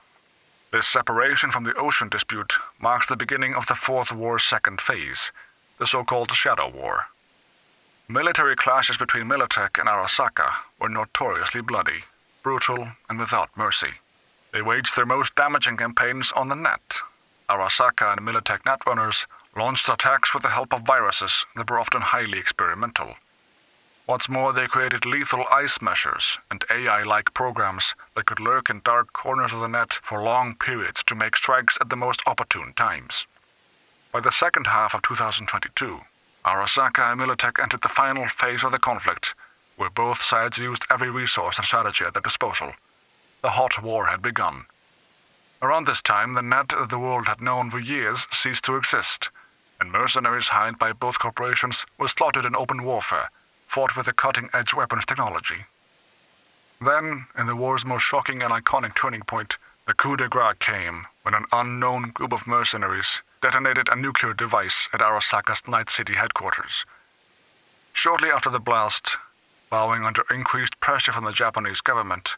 This separation from the ocean dispute marks the beginning of the Fourth War's second phase, the so-called Shadow War. Military clashes between Militech and Arasaka were notoriously bloody, brutal, and without mercy. They waged their most damaging campaigns on the net. Arasaka and Militech netrunners launched attacks with the help of viruses that were often highly experimental. What's more, they created lethal ice measures and AI-like programs that could lurk in dark corners of the net for long periods to make strikes at the most opportune times. By the second half of 2022, Arasaka and Militech entered the final phase of the conflict, where both sides used every resource and strategy at their disposal. The hot war had begun. Around this time, the net that the world had known for years ceased to exist, and mercenaries hired by both corporations were slaughtered in open warfare, fought with a cutting-edge weapons technology. Then, in the war's most shocking and iconic turning point, the coup de grace came when an unknown group of mercenaries detonated a nuclear device at Arasaka's Night City headquarters. Shortly after the blast, bowing under increased pressure from the Japanese government,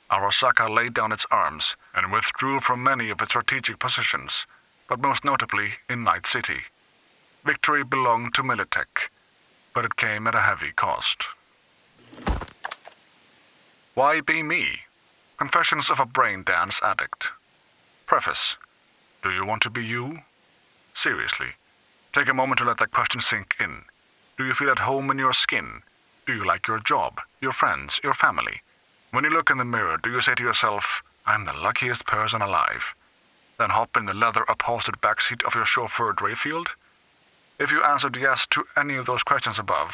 Arasaka laid down its arms and withdrew from many of its strategic positions, but most notably in Night City. Victory belonged to Militech, but it came at a heavy cost. Why be me? Confessions of a brain dance addict. Preface. Do you want to be you? Seriously, take a moment to let that question sink in. Do you feel at home in your skin? Do you like your job, your friends, your family? When you look in the mirror, do you say to yourself, I'm the luckiest person alive? Then hop in the leather-upholstered backseat of your chauffeured Rayfield? If you answered yes to any of those questions above,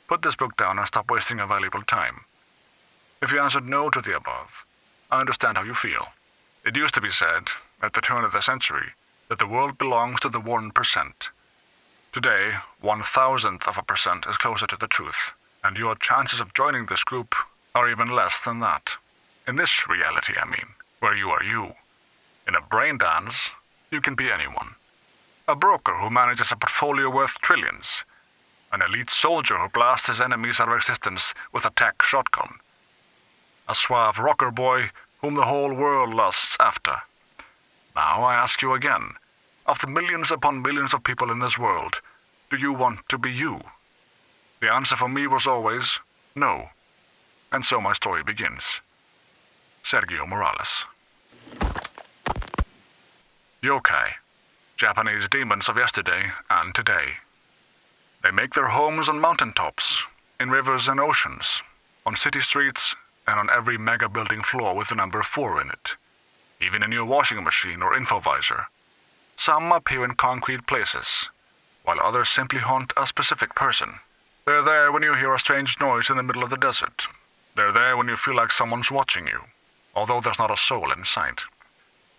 put this book down and stop wasting your valuable time. If you answered no to the above, I understand how you feel. It used to be said, at the turn of the century, that the world belongs to the 1%. Today, 1,000% is closer to the truth, and your chances of joining this group are even less than that. In this reality, I mean, where you are you. In a brain dance, you can be anyone. A broker who manages a portfolio worth trillions. An elite soldier who blasts his enemies out of existence with a tech shotgun. A suave rocker boy whom the whole world lusts after. Now I ask you again, of the millions upon millions of people in this world, do you want to be you? The answer for me was always no. And so my story begins. Sergio Morales. Yokai, Japanese demons of yesterday and today. They make their homes on mountaintops, in rivers and oceans, on city streets, and on every mega building floor with the number 4 in it. Even in your washing machine or infovisor. Some appear in concrete places, while others simply haunt a specific person. They're there when you hear a strange noise in the middle of the desert. They're there when you feel like someone's watching you, although there's not a soul in sight.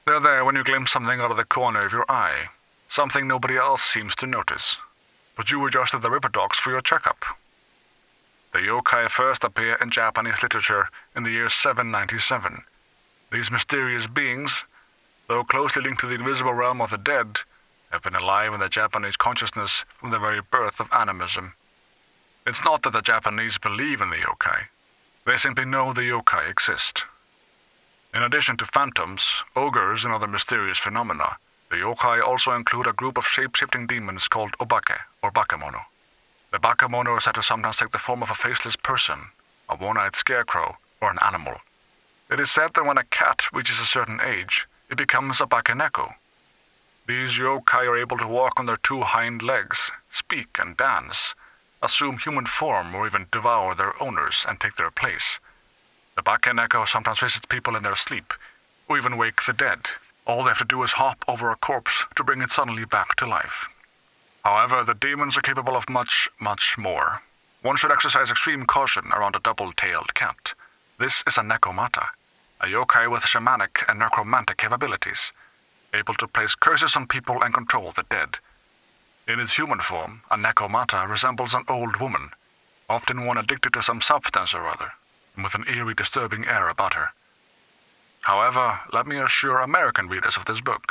They're there when you glimpse something out of the corner of your eye, something nobody else seems to notice, but you were just at the river docks for your checkup. The yokai first appear in Japanese literature in the year 797. These mysterious beings, though closely linked to the invisible realm of the dead, have been alive in the Japanese consciousness from the very birth of animism. It's not that the Japanese believe in the yokai. They simply know the yokai exist. In addition to phantoms, ogres, and other mysterious phenomena, the yokai also include a group of shape-shifting demons called obake, or bakemono. The bakemono are said to sometimes take the form of a faceless person, a one-eyed scarecrow, or an animal. It is said that when a cat reaches a certain age, it becomes a bakeneko. These yokai are able to walk on their 2 hind legs, speak and dance, assume human form, or even devour their owners and take their place. The bakeneko sometimes visits people in their sleep, or even wake the dead. All they have to do is hop over a corpse to bring it suddenly back to life. However, the demons are capable of much, much more. One should exercise extreme caution around a double-tailed cat. This is a nekomata, a yokai with shamanic and necromantic capabilities, able to place curses on people and control the dead. In its human form, a nekomata resembles an old woman, often one addicted to some substance or other. and with an eerie, disturbing air about her. However, let me assure American readers of this book,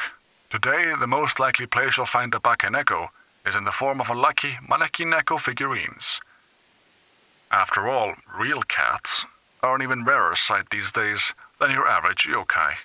today the most likely place you'll find a Bakeneko is in the form of a lucky Maneki-Neko figurines. After all, real cats are an even rarer sight these days than your average yokai.